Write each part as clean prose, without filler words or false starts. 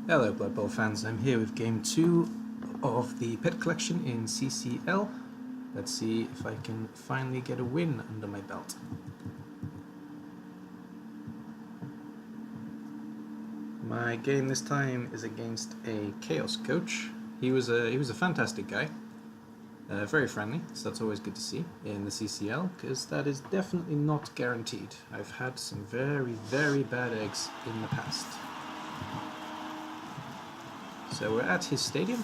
Hello Blood Bowl fans, I'm here with game 2 of the pet collection in CCL. Let's see if I can finally get a win under my belt. My game this time is against a Chaos coach. He was a fantastic guy, very friendly, so that's always good to see in the CCL, because that is definitely not guaranteed. I've had some very bad eggs in the past. So we're at his stadium.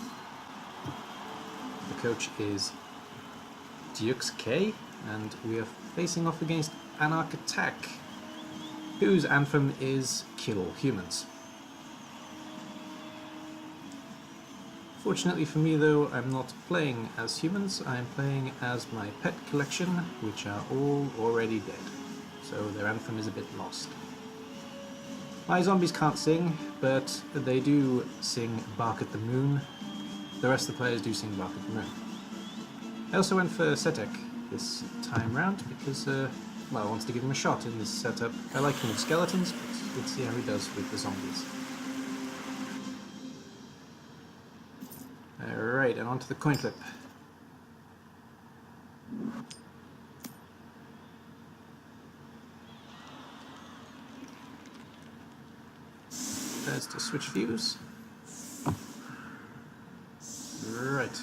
The coach is Dukes K, and we are facing off against Anarch Attack, whose anthem is Kill Humans. Fortunately for me though, I'm not playing as humans, I'm playing as my pet collection, which are all already dead, so their anthem is a bit lost. My zombies can't sing, but they do sing Bark at the Moon. The rest of the players do sing Bark at the Moon. I also went for Setek this time round because, well, I wanted to give him a shot in this setup. I like him with skeletons, but let's see how he does with the zombies. Alright, and on to the coin flip. There's to switch views. Right.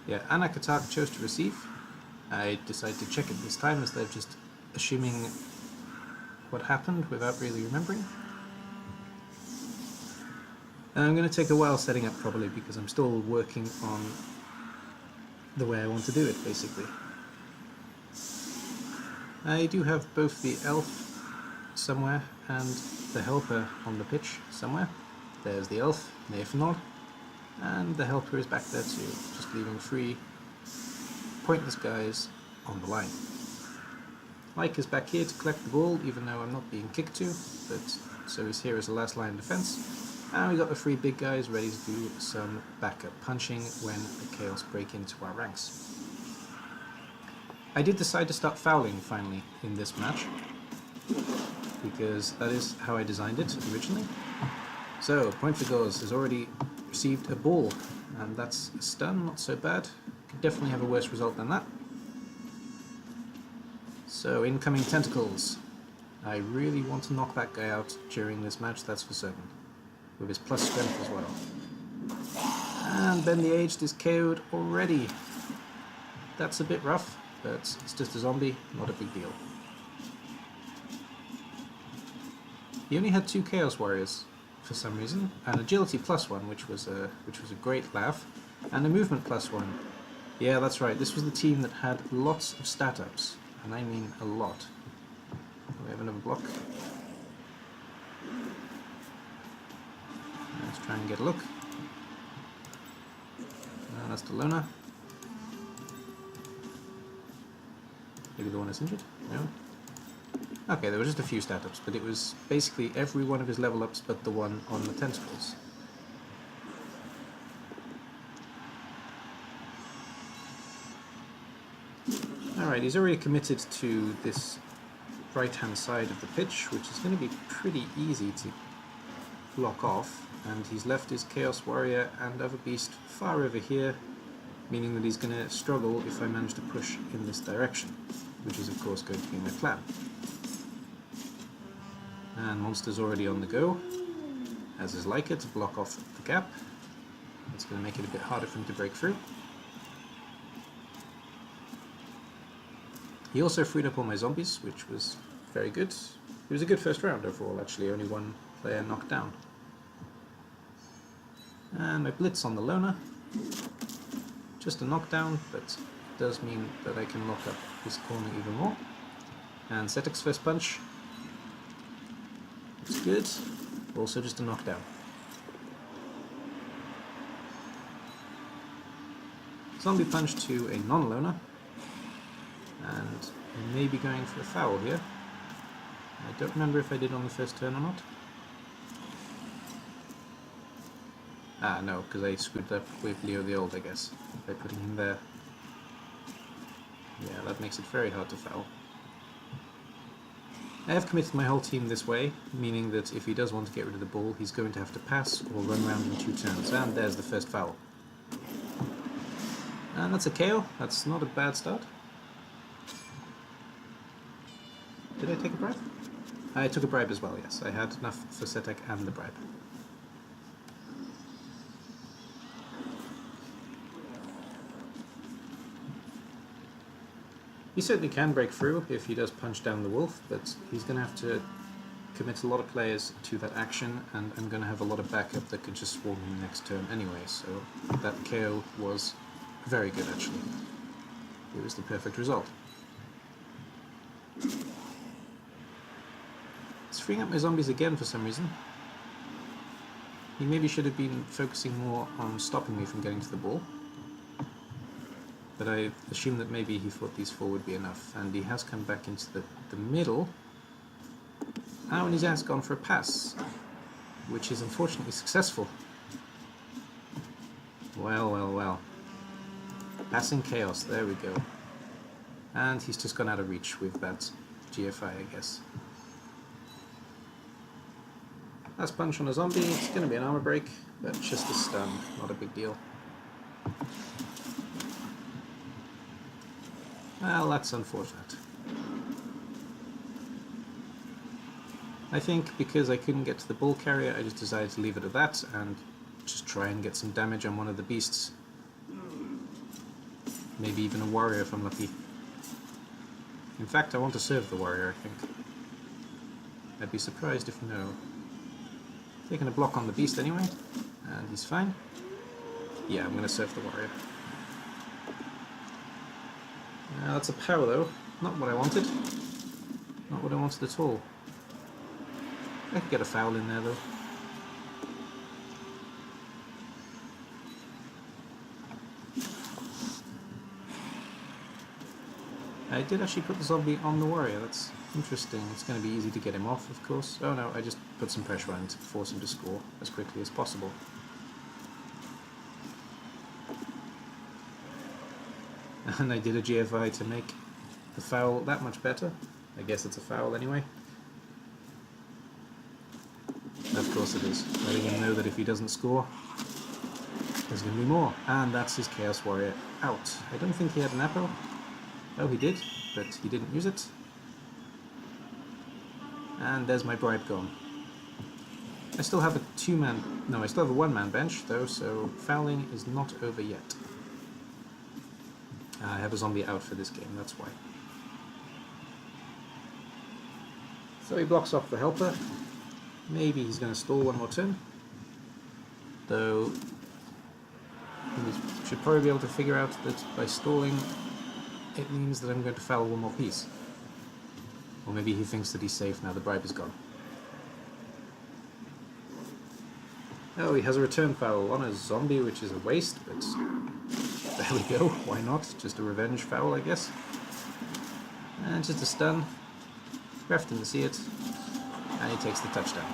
Yeah, Anarch Attack chose to receive. I decided to check it this time instead of just assuming what happened without really remembering. And I'm going to take a while setting up properly because I'm still working on the way I want to do it, basically. I do have both the elf somewhere and the helper on the pitch somewhere. There's the elf, Naeith'nor, and the helper is back there too, just leaving free pointless guys on the line. Mike is back here to collect the ball, even though I'm not being kicked to, but so he's here as the last line of defense. And we got the three big guys ready to do some backup punching when the Chaos break into our ranks. I did decide to start fouling finally in this match, because that is how I designed it originally. So, Point for Goals has already received a ball, and that's a stun, not so bad. Could definitely have a worse result than that. So, incoming tentacles. I really want to knock that guy out during this match, that's for certain. With his plus strength as well. And Ben the Aged is KO'd already. That's a bit rough, but it's just a zombie, not a big deal. He only had 2 Chaos Warriors for some reason, an Agility plus 1, which was a great laugh, and a Movement plus 1. Yeah, that's right, this was the team that had lots of stat ups, and I mean a lot. Do we have another block? Let's try and get a look. That's the Loner. Maybe the one that's injured? No? Okay, there were just a few stat ups, but it was basically every one of his level ups but the one on the tentacles. Alright, he's already committed to this right hand side of the pitch, which is going to be pretty easy to block off. And he's left his Chaos Warrior and other beast far over here, meaning that he's going to struggle if I manage to push in this direction, which is of course going to be my plan. And monster's already on the go, as is like it, to block off the gap. It's going to make it a bit harder for him to break through. He also freed up all my zombies, which was very good. It was a good first round overall, actually, only one player knocked down. And I blitz on the Loner. Just a knockdown, but it does mean that I can lock up this corner even more. And Setek's first punch. It's good. Also just a knockdown. Zombie punch to a non-Loner. And I may be going for a foul here. I don't remember if I did on the first turn or not. Ah, no, because I screwed up with Leo the Old, I guess, by putting him there. Yeah, that makes it very hard to foul. I have committed my whole team this way, meaning that if he does want to get rid of the ball, he's going to have to pass or run around in 2 turns. And there's the first foul. And that's a KO. That's not a bad start. Did I take a bribe? I took a bribe as well, yes. I had enough for Setek and the bribe. He certainly can break through if he does punch down the wolf, but he's going to have to commit a lot of players to that action, and I'm going to have a lot of backup that could just swarm in the next turn anyway, so that KO was very good actually. It was the perfect result. It's freeing up my zombies again for some reason. He maybe should have been focusing more on stopping me from getting to the ball. But I assume that maybe he thought these 4 would be enough, and he has come back into the middle. Oh, and he has gone for a pass, which is unfortunately successful. Well, well, well. Passing chaos, there we go. And he's just gone out of reach with that GFI, I guess. Last punch on a zombie, it's going to be an armor break, but just a stun, not a big deal. Well, that's unfortunate. I think because I couldn't get to the bull carrier, I just decided to leave it at that and just try and get some damage on one of the beasts. Maybe even a warrior if I'm lucky. In fact, I want to serve the warrior, I think. I'd be surprised if no. Taking a block on the beast anyway, and he's fine. Yeah, I'm going to serve the warrior. That's a power though, not what I wanted. Not what I wanted at all. I could get a foul in there though. I did actually put the zombie on the warrior, that's interesting. It's going to be easy to get him off, of course. Oh no, I just put some pressure on him to force him to score as quickly as possible. And I did a GFI to make the foul that much better. I guess it's a foul anyway. Of course it is. Letting him know that if he doesn't score, there's going to be more. And that's his Chaos Warrior out. I don't think he had an apple. Oh, he did, but he didn't use it. And there's my bribe gone. I still have a I still have a 1-man bench though, so fouling is not over yet. I have a zombie out for this game, that's why. So he blocks off the helper. Maybe he's going to stall one more turn. Though he should probably be able to figure out that by stalling it means that I'm going to foul one more piece. Or maybe he thinks that he's safe now the bribe is gone. Oh, he has a return foul on a zombie, which is a waste, but there we go, why not? Just a revenge foul, I guess. And just a stun. Ref didn't see it, and he takes the touchdown.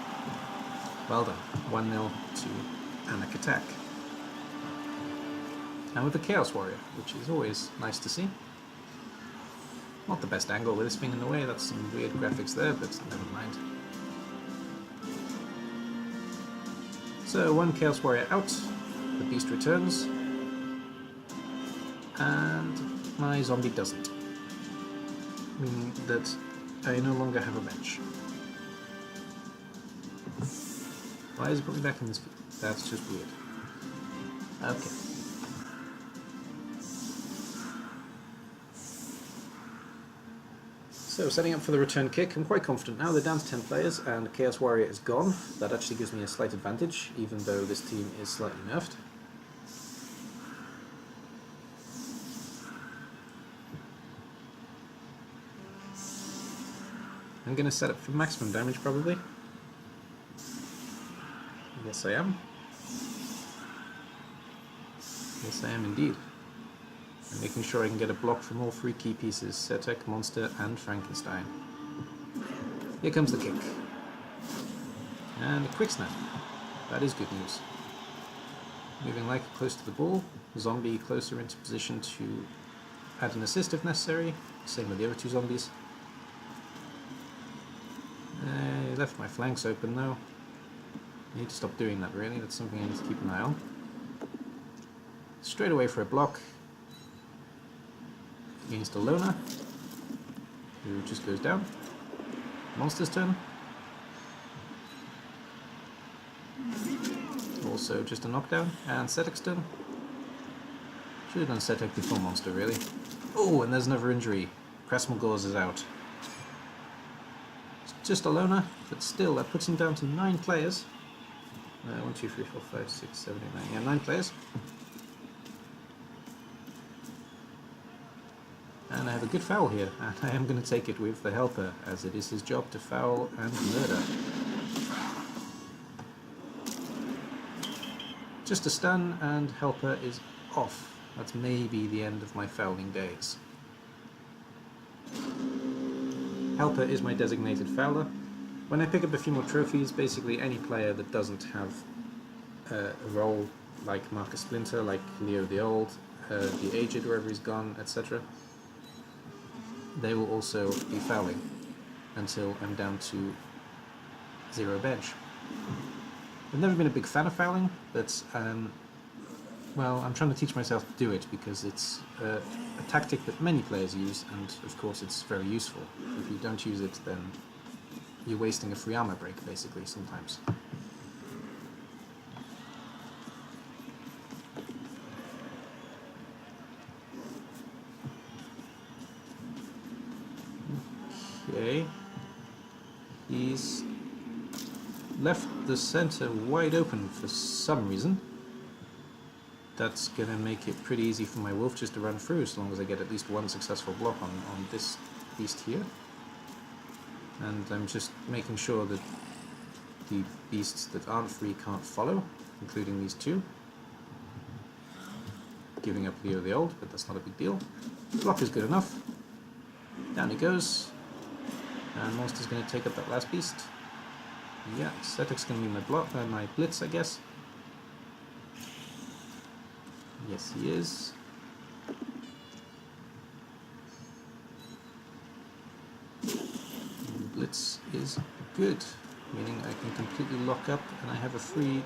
Well done. 1-0 to Anak Attack. And with the Chaos Warrior, which is always nice to see. Not the best angle with this thing in the way, that's some weird graphics there, but never mind. So, 1 Chaos Warrior out, the beast returns, and my zombie doesn't. Meaning that I no longer have a bench. Why is it put me back in this field? That's just weird. Okay. So, setting up for the return kick, I'm quite confident now. They're down to 10 players and Chaos Warrior is gone. That actually gives me a slight advantage, even though this team is slightly nerfed. I'm going to set up for maximum damage, probably. Yes, I am. Yes, I am indeed. I'm making sure I can get a block from all 3 key pieces, Setek, Monster, and Frankenstein. Here comes the kick. And a quick snap. That is good news. Moving like close to the ball, zombie closer into position to add an assist if necessary. Same with the other 2 zombies. I left my flanks open though. I need to stop doing that really, that's something I need to keep an eye on. Straight away for a block against a loner, who just goes down. Monster's turn. Also just a knockdown, and Setek's turn. Should have done Setek before monster really. Oh, and there's another injury. Krasmogorz is out. It's just a loner, but still that puts him down to 9 players. 1, 2, 3, 4, 5, 6, 7, 8, 9. Yeah, 9 players. And I have a good foul here, and I am going to take it with the helper, as it is his job to foul and murder. Just a stun, and helper is off. That's maybe the end of my fouling days. Helper is my designated fouler. When I pick up a few more trophies, basically any player that doesn't have a role like Marcus Splinter, like Leo the Old, the Aged wherever he's gone, etc., they will also be fouling until I'm down to 0 bench. I've never been a big fan of fouling, but well, I'm trying to teach myself to do it because it's a tactic that many players use, and of course it's very useful. If you don't use it, then you're wasting a free armor break, basically, sometimes. Okay. He's left the center wide open for some reason. That's gonna make it pretty easy for my wolf just to run through, as long as I get at least one successful block on this beast here. And I'm just making sure that the beasts that aren't free can't follow, including these 2. Giving up Leo the Old, but that's not a big deal. Block is good enough. Down he goes. And Monster's going to take up that last beast. Yeah, Setek's going to be my block, my blitz, I guess. Yes, he is. And blitz is good, meaning I can completely lock up, and I have a free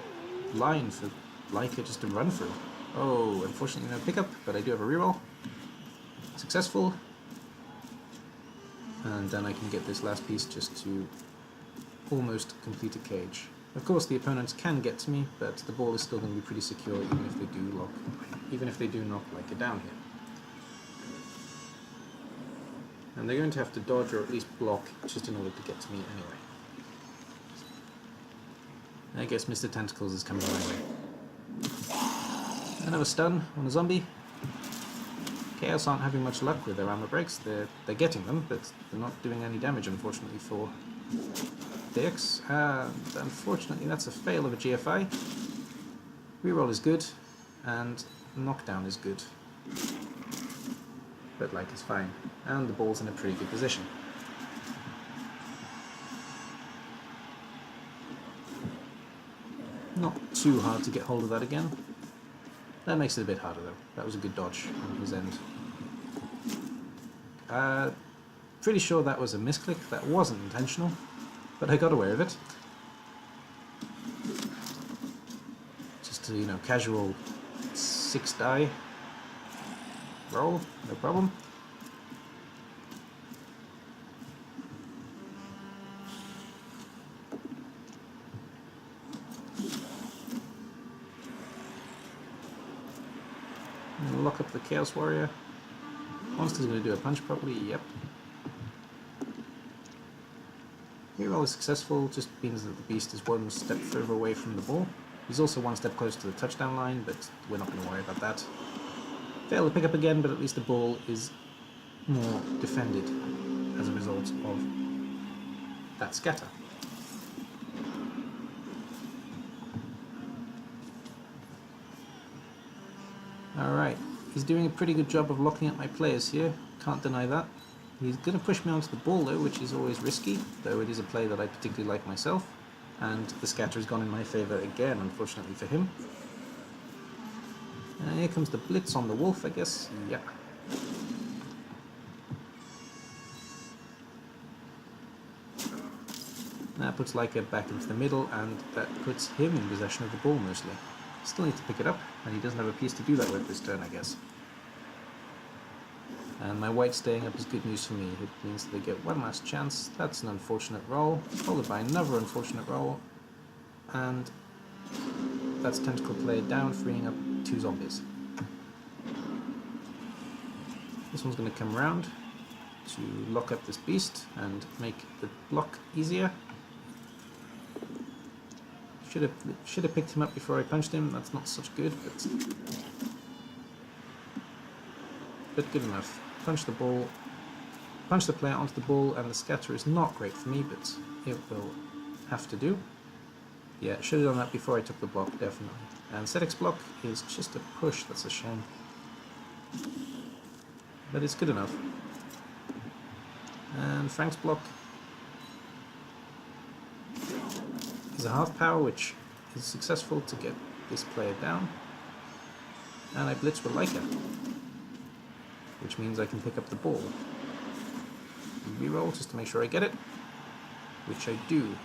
line for Leica just to run through. Oh, unfortunately no pickup, but I do have a reroll. Successful. And then I can get this last piece just to almost complete a cage. Of course the opponents can get to me, but the ball is still going to be pretty secure even if they do knock Leica down here. And they're going to have to dodge or at least block just in order to get to me anyway. I guess Mr. Tentacles is coming my way. Another stun on a zombie. Chaos aren't having much luck with their armor breaks. They're getting them, but they're not doing any damage, unfortunately, for Dix. And unfortunately, that's a fail of a GFI. Reroll is good, and knockdown is good. But like is fine. And the ball's in a pretty good position. Not too hard to get hold of that again. That makes it a bit harder though. That was a good dodge on his end. Pretty sure that was a misclick. That wasn't intentional, but I got away with it. Just a, casual 6 die roll, no problem. Lock up the Chaos Warrior. Monster's going to do a punch probably, yep. Reroll is successful, just means that the beast is 1 step further away from the ball. He's also 1 step close to the touchdown line, but we're not going to worry about that. Fail to pick up again, but at least the ball is more defended as a result of that scatter. Alright, he's doing a pretty good job of locking up my players here, can't deny that. He's going to push me onto the ball though, which is always risky, though it is a play that I particularly like myself. And the scatter has gone in my favour again, unfortunately for him. And here comes the blitz on the wolf, I guess. Yeah. That puts Leica back into the middle, and that puts him in possession of the ball mostly. Still needs to pick it up, and he doesn't have a piece to do that with this turn, I guess. And my white staying up is good news for me. It means they get one last chance. That's an unfortunate roll, followed by another unfortunate roll, and that's tentacle play down, freeing up 2 zombies. This one's going to come around to lock up this beast and make the block easier. Should have picked him up before I punched him. That's not such good, but good enough. Punch the ball, punch the player onto the ball, and the scatter is not great for me, but it will have to do. Yeah, should have done that before I took the block, definitely. And Cedric's block is just a push. That's a shame, but it's good enough. And Frank's block is a half power, which is successful to get this player down. And I blitz with Leica, which means I can pick up the ball. Reroll just to make sure I get it, which I do.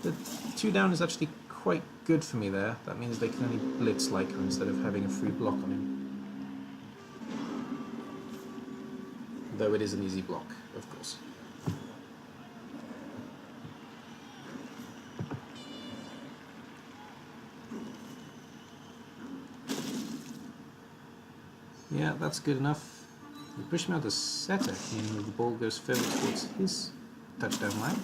The 2 down is actually quite good for me there. That means they can only blitz Leica instead of having a free block on him. Though it is an easy block, of course. Yeah, that's good enough. We push him out to setter, meaning the ball goes further towards his touchdown line.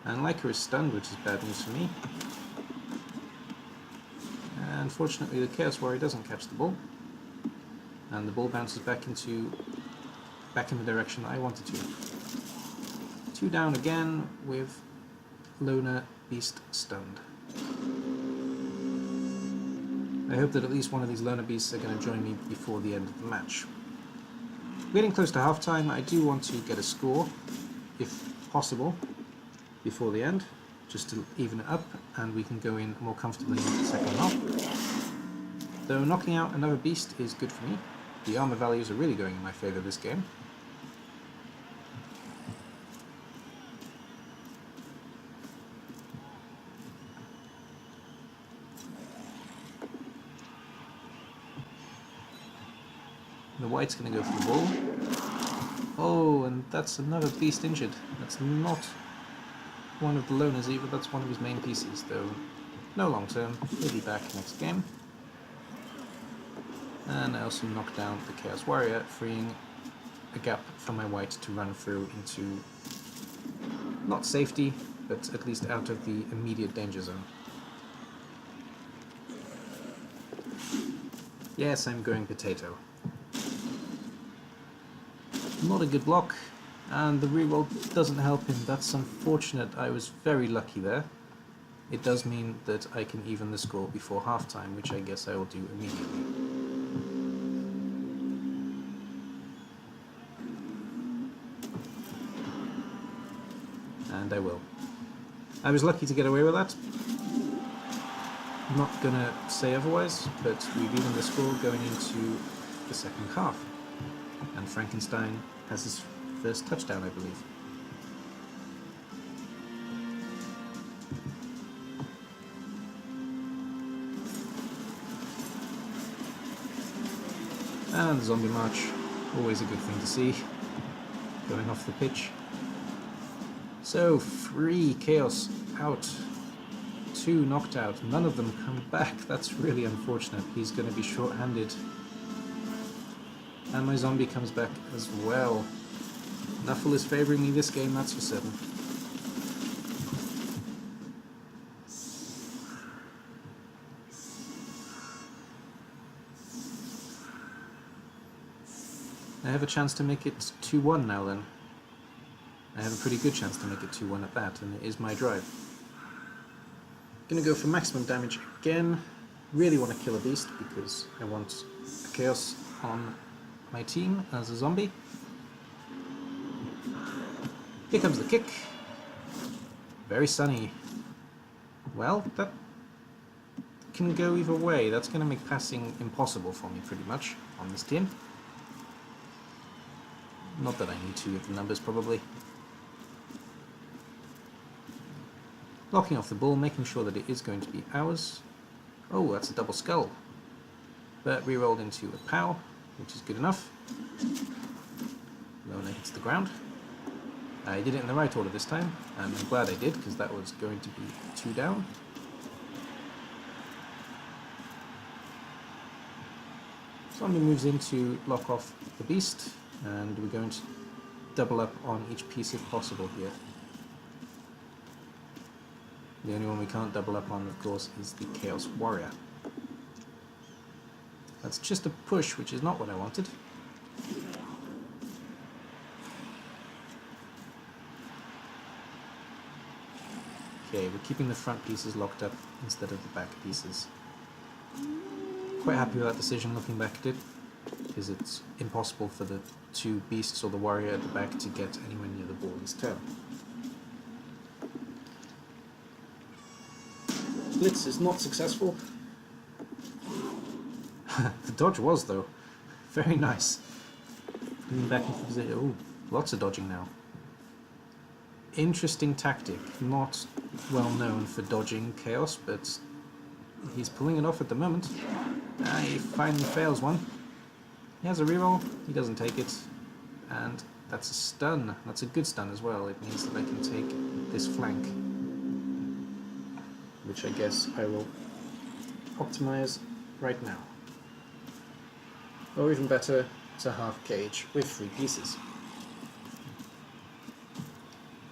And Leica is stunned, which is bad news for me. And fortunately the Chaos Warrior doesn't catch the ball. And the ball bounces back in the direction I wanted to. 2 down again with Loner Beast stunned. I hope that at least one of these Loner Beasts are going to join me before the end of the match. Getting close to halftime, I do want to get a score, if possible, before the end, just to even it up, and we can go in more comfortably into the second half. Though knocking out another beast is good for me. The armor values are really going in my favour this game. The white's going to go for the ball. Oh, and that's another beast injured. That's not one of the loners either, that's one of his main pieces, though no long term. He'll be back next game. And I also knocked down the Chaos Warrior, freeing a gap for my white to run through into, not safety, but at least out of the immediate danger zone. Yes, I'm going potato. Not a good block, and the reroll doesn't help him. That's unfortunate. I was very lucky there. It does mean that I can even the score before halftime, which I guess I will do immediately. And I will. I was lucky to get away with that. I'm not gonna say otherwise, but we've evened the score going into the second half. And Frankenstein has his first touchdown, I believe. And the zombie march, always a good thing to see, going off the pitch. So, 3 chaos out, 2 knocked out, none of them come back. That's really unfortunate. He's going to be short-handed. And my zombie comes back as well. Nuffle is favouring me this game, that's for certain. I have a chance to make it 2-1 now then. I have a pretty good chance to make it 2-1 at that, and it is my drive. Gonna go for maximum damage again. Really want to kill a beast because I want a chaos on my team as a zombie. Here comes the kick. Very sunny. Well, that can go either way. That's going to make passing impossible for me pretty much on this team. Not that I need to with the numbers probably. Blocking off the ball, making sure that it is going to be ours. Oh, that's a double skull. But re-rolled into a POW, which is good enough. Lona hits the ground. I did it in the right order this time, and I'm glad I did, because that was going to be 2 down. Zombie moves in to lock off the beast, and we're going to double up on each piece if possible here. The only one we can't double up on, of course, is the Chaos Warrior. That's just a push, which is not what I wanted. Okay, we're keeping the front pieces locked up instead of the back pieces. Quite happy with that decision looking back at it, because it's impossible for the 2 beasts or the warrior at the back to get anywhere near the ball this turn. Blitz is not successful. The dodge was, though. Very nice. Moving back into position. Oh, lots of dodging now. Interesting tactic. Not well known for dodging chaos, but he's pulling it off at the moment. He finally fails one. He has a reroll. He doesn't take it. And that's a stun. That's a good stun as well. It means that I can take this flank, which I guess I will optimize right now. Or even better, it's a half cage with 3 pieces,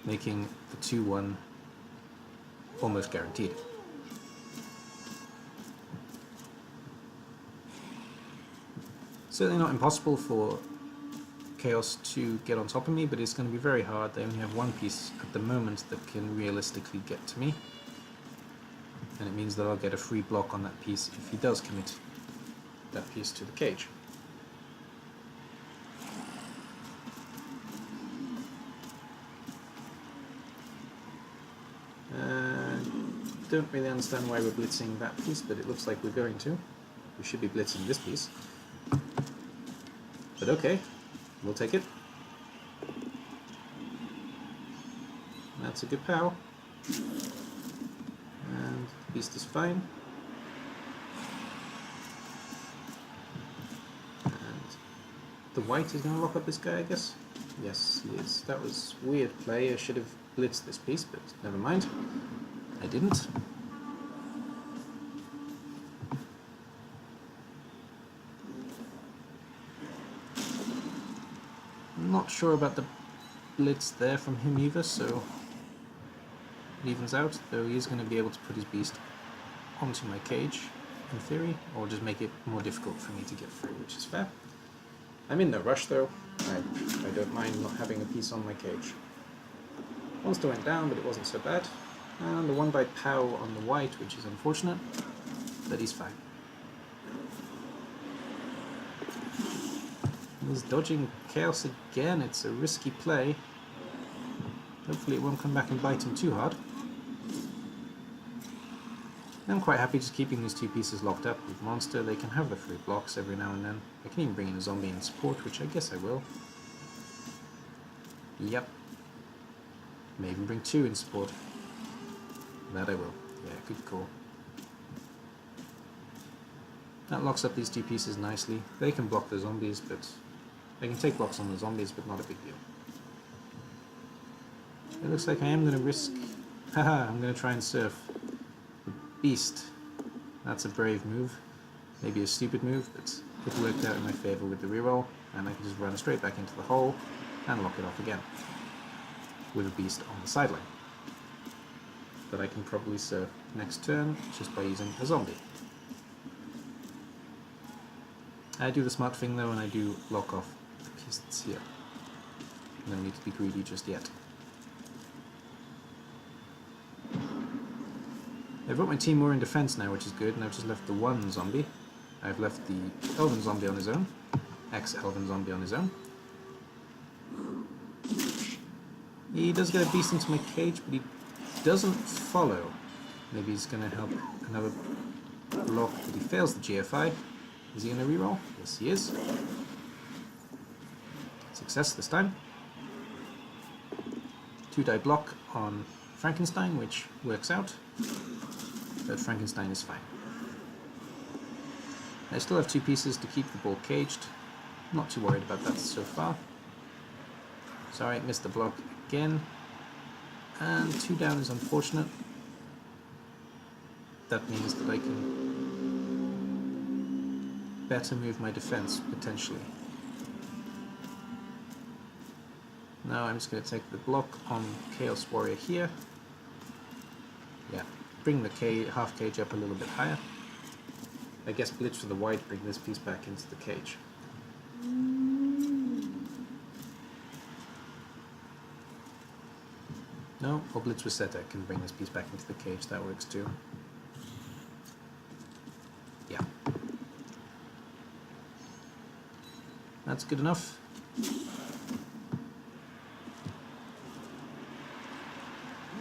making the 2-1 almost guaranteed. Certainly not impossible for Chaos to get on top of me, but it's going to be very hard. They only have 1 piece at the moment that can realistically get to me, and it means that I'll get a free block on that piece if he does commit that piece to the cage. Don't really understand why we're blitzing that piece, but it looks like we're going to. We should be blitzing this piece. But okay, we'll take it. That's a good POW. And the beast is fine. And the white is going to lock up this guy, I guess? Yes, he is. That was weird play. I should have blitzed this piece, but never mind. I didn't. Not sure about the blitz there from him either, so it evens out, though he is going to be able to put his beast onto my cage, in theory, or just make it more difficult for me to get through, which is fair. I'm in no rush though. I don't mind not having a piece on my cage. Monster went down, but it wasn't so bad. And the 1 by POW on the white, which is unfortunate, but he's fine. He's dodging chaos again. It's a risky play. Hopefully it won't come back and bite him too hard. I'm quite happy just keeping these 2 pieces locked up with monster. They can have the free blocks every now and then. I can even bring in a zombie in support, which I guess I will. Yep. May even bring 2 in support. That I will. Yeah, good call. That locks up these 2 pieces nicely. They can block the zombies, but they can take blocks on the zombies, but not a big deal. It looks like I am going to risk... Haha, I'm going to try and surf the beast. That's a brave move. Maybe a stupid move, but it worked out in my favour with the reroll, and I can just run straight back into the hole and lock it off again with a beast on the sideline. That I can probably surf next turn just by using a zombie. I do the smart thing though, and I do lock off the piece that's here. No need to be greedy just yet. I've got my team more in defense now, which is good, and I've just left the 1 zombie. I've left the Elven zombie on his own, ex-Elven zombie on his own. He does get a beast into my cage, but he doesn't follow. Maybe he's going to help another block, but he fails the GFI. Is he going to reroll? Yes, he is. Success this time. 2-die block on Frankenstein, which works out, but Frankenstein is fine. I still have 2 pieces to keep the ball caged. Not too worried about that so far. Sorry, missed the block again. And 2 down is unfortunate. That means that I can better move my defense, potentially. Now I'm just going to take the block on Chaos Warrior here. Yeah, bring the half cage up a little bit higher. I guess Blitz for the white, bring this piece back into the cage. No, or Blitz with Setek can bring this piece back into the cage, that works too. Yeah. That's good enough.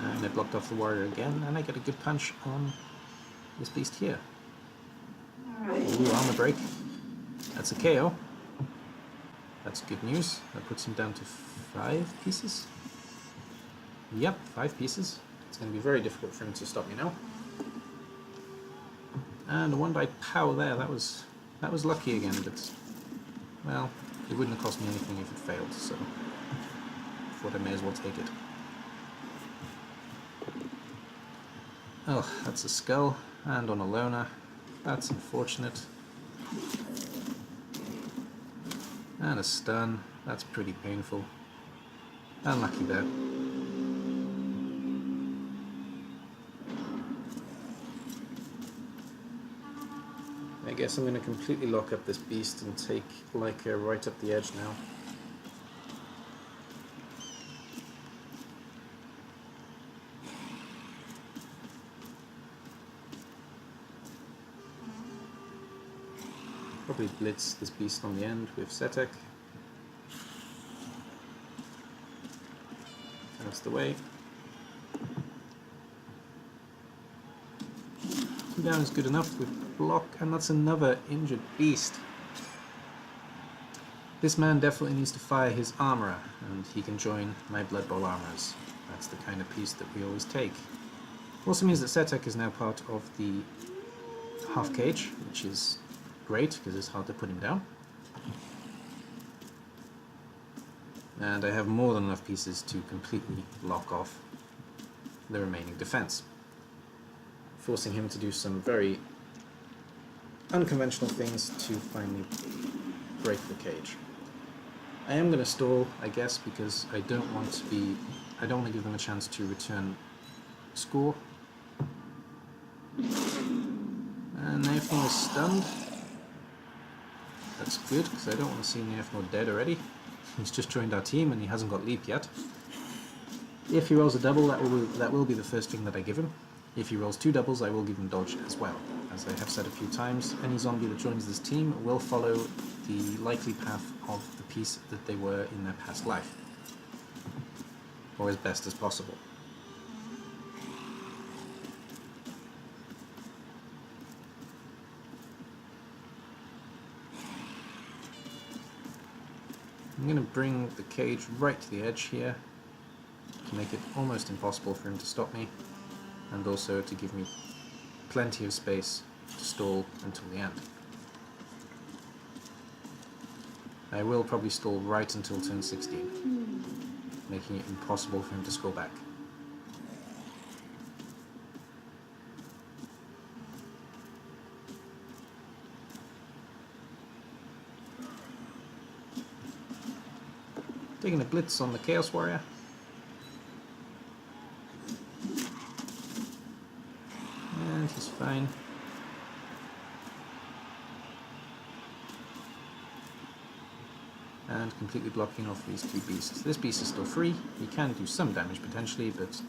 And I blocked off the warrior again, and I get a good punch on this beast here. Ooh, armor break. That's a KO. That's good news. That puts him down to 5 pieces. Yep, 5 pieces. It's going to be very difficult for him to stop me now. And a 1 by pow there. That was lucky again, but well, it wouldn't have cost me anything if it failed, so I thought I may as well take it. Oh, that's a skull, and on a loner. That's unfortunate. And a stun. That's pretty painful. Unlucky there. I guess I'm going to completely lock up this beast and take Leica right up the edge now. Probably blitz this beast on the end with Setek. That's the way. 2 down is good enough with block, and that's another injured beast. This man definitely needs to fire his armourer, and he can join my Blood Bowl armourers. That's the kind of piece that we always take. Also means that Setek is now part of the half cage, which is great because it's hard to put him down. And I have more than enough pieces to completely lock off the remaining defense, forcing him to do some very unconventional things to finally break the cage. I am going to stall, I guess, because I don't want to give them a chance to return score. And Naeith'nor is stunned. That's good, because I don't want to see Naeith'nor dead already. He's just joined our team and he hasn't got leap yet. If he rolls a double, that will be the first thing that I give him. If he rolls 2 doubles, I will give him dodge as well. As I have said a few times, any zombie that joins this team will follow the likely path of the piece that they were in their past life, or as best as possible. I'm going to bring the cage right to the edge here to make it almost impossible for him to stop me, and also to give me plenty of space to stall until the end. I will probably stall right until turn 16, making it impossible for him to score back. Taking a blitz on the Chaos Warrior. And he's fine. And completely blocking off these 2 beasts. This beast is still free. He can do some damage potentially, but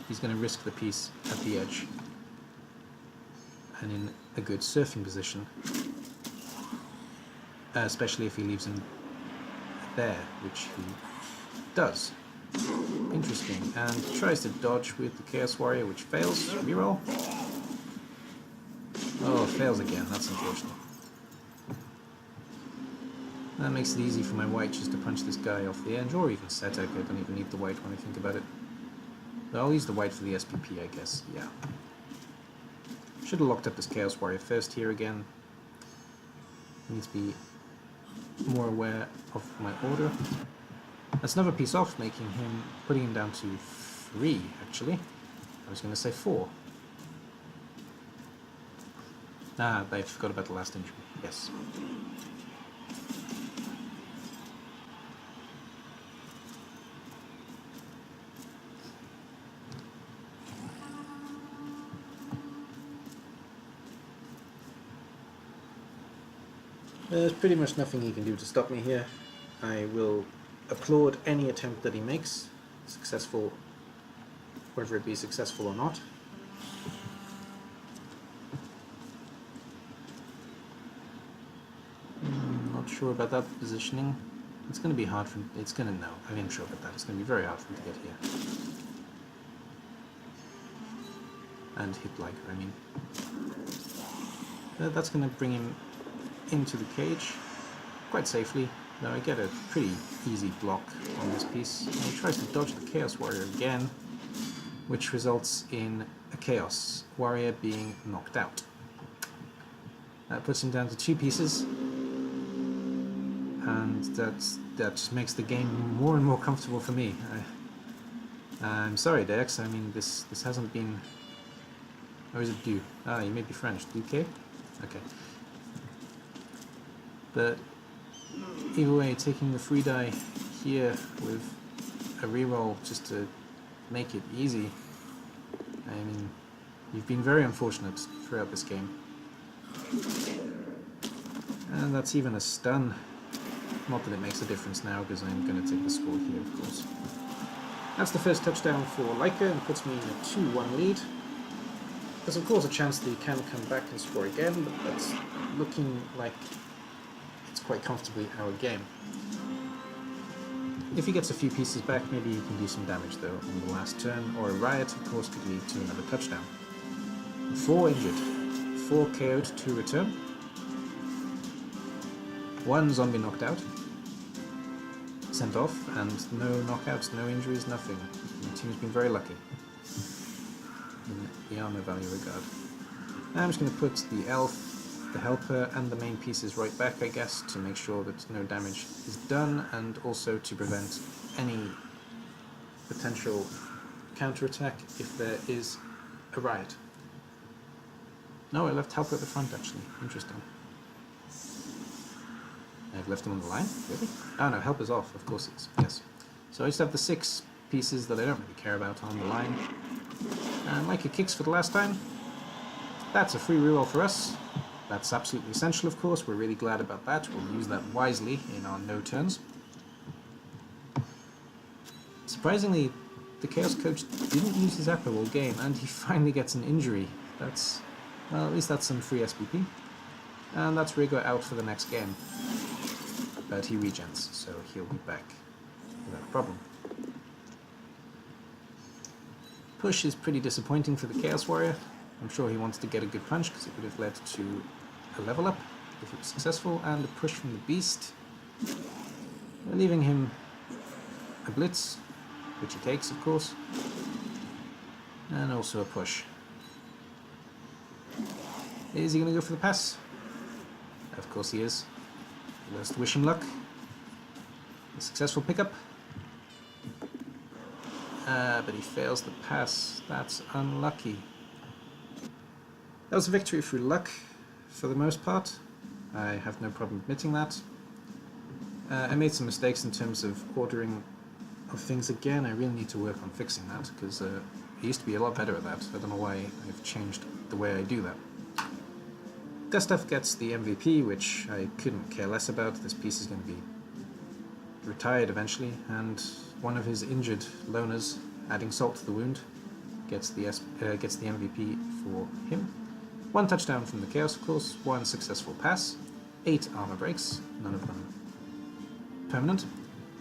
he's going to risk the piece at the edge and in a good surfing position, especially if he leaves him there, which he does. Interesting. And tries to dodge with the Chaos Warrior, which fails. Reroll. Oh, fails again. That's unfortunate. That makes it easy for my white just to punch this guy off the edge, or even Setek. I don't even need the white when I think about it. I'll use the white for the SPP, I guess, yeah. Should have locked up this Chaos Warrior first here again. Need to be more aware of my order. That's another piece off, putting him down to 3, actually. I was going to say 4. Ah, I forgot about the last injury, yes. There's pretty much nothing he can do to stop me here. I will applaud any attempt that he makes, successful, whether it be successful or not. Not sure about that positioning. It's going to be hard for him. It's going to know. I am sure about that. It's going to be very hard for him to get here. And hit like her, I mean. That's going to bring him into the cage quite safely. Now I get a pretty easy block on this piece. And he tries to dodge the Chaos Warrior again, which results in a Chaos Warrior being knocked out. That puts him down to 2 pieces, and that just makes the game more and more comfortable for me. I'm sorry, Dex. I mean, this hasn't been. Or is it Du? Ah, you may be French. DK? Okay. But either way, taking the free die here with a reroll just to make it easy. I mean, you've been very unfortunate throughout this game. And that's even a stun. Not that it makes a difference now, because I'm going to take the score here, of course. That's the first touchdown for Leica, and puts me in a 2-1 lead. There's of course a chance that he can come back and score again, but that's looking like it's quite comfortably our game. If he gets a few pieces back, maybe he can do some damage though on the last turn, or a riot of course could lead to another touchdown. 4 injured, 4 KO'd, 2 return. 1 zombie knocked out, sent off, and no knockouts, no injuries, nothing. The team's been very lucky in the armor value regard. Now I'm just going to put the elf, the helper, and the main pieces right back, I guess, to make sure that no damage is done, and also to prevent any potential counterattack if there is a riot. No, I left helper at the front actually. Interesting. I've left him on the line? Really? Oh no, helper's off, of course it is. Yes. So I just have the 6 pieces that I don't really care about on the line. And like it kicks for the last time. That's a free reroll for us. That's absolutely essential, of course. We're really glad about that. We'll use that wisely in our no turns. Surprisingly, the Chaos Coach didn't use his Apple all game, and he finally gets an injury. That's, well, at least that's some free SPP. And that's Rigo out for the next game. But he regens, so he'll be back without a problem. Push is pretty disappointing for the Chaos Warrior. I'm sure he wants to get a good punch because it would have led to a level up if it was successful, and a push from the Beast, leaving him a blitz, which he takes of course, and also a push. Is he going to go for the pass? Of course he is. Let's wish him luck. A successful pickup. But he fails the pass. That's unlucky. That was a victory through luck, for the most part. I have no problem admitting that. I made some mistakes in terms of ordering of things again. I really need to work on fixing that, because I used to be a lot better at that. I don't know why I've changed the way I do that. Gustav gets the MVP, which I couldn't care less about. This piece is going to be retired eventually, and one of his injured loners, adding salt to the wound, gets the MVP for him. 1 touchdown from the Chaos, of course, 1 successful pass, 8 armor breaks, none of them permanent,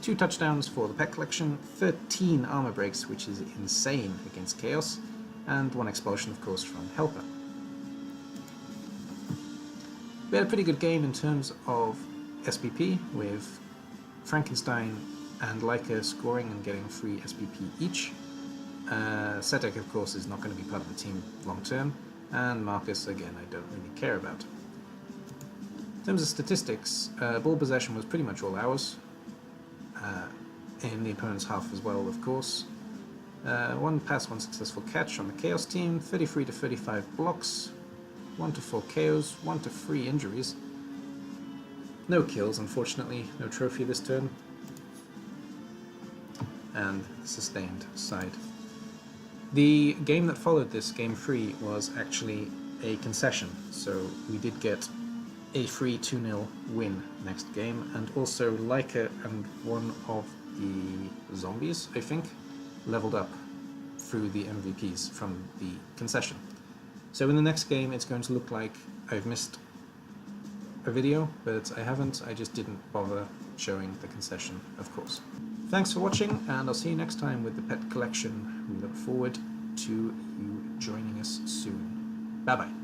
2 touchdowns for the pet collection, 13 armor breaks, which is insane against Chaos, and 1 expulsion, of course, from Helper. We had a pretty good game in terms of SPP, with Frankenstein and Leica scoring and getting 3 SPP each. Setek, of course, is not going to be part of the team long term, and Marcus, again, I don't really care about. In terms of statistics, ball possession was pretty much all ours, in the opponent's half as well, of course. 1 pass, 1 successful catch on the Chaos team, 33 to 35 blocks, 1 to 4 KOs, 1 to 3 injuries. No kills, unfortunately, no trophy this turn. And sustained side. The game that followed this, game 3, was actually a concession, so we did get a free 2-0 win next game, and also Leica and one of the zombies, I think, leveled up through the MVPs from the concession. So in the next game it's going to look like I've missed a video, but I haven't, I just didn't bother showing the concession, of course. Thanks for watching, and I'll see you next time with the pet collection. We look forward to you joining us soon. Bye bye.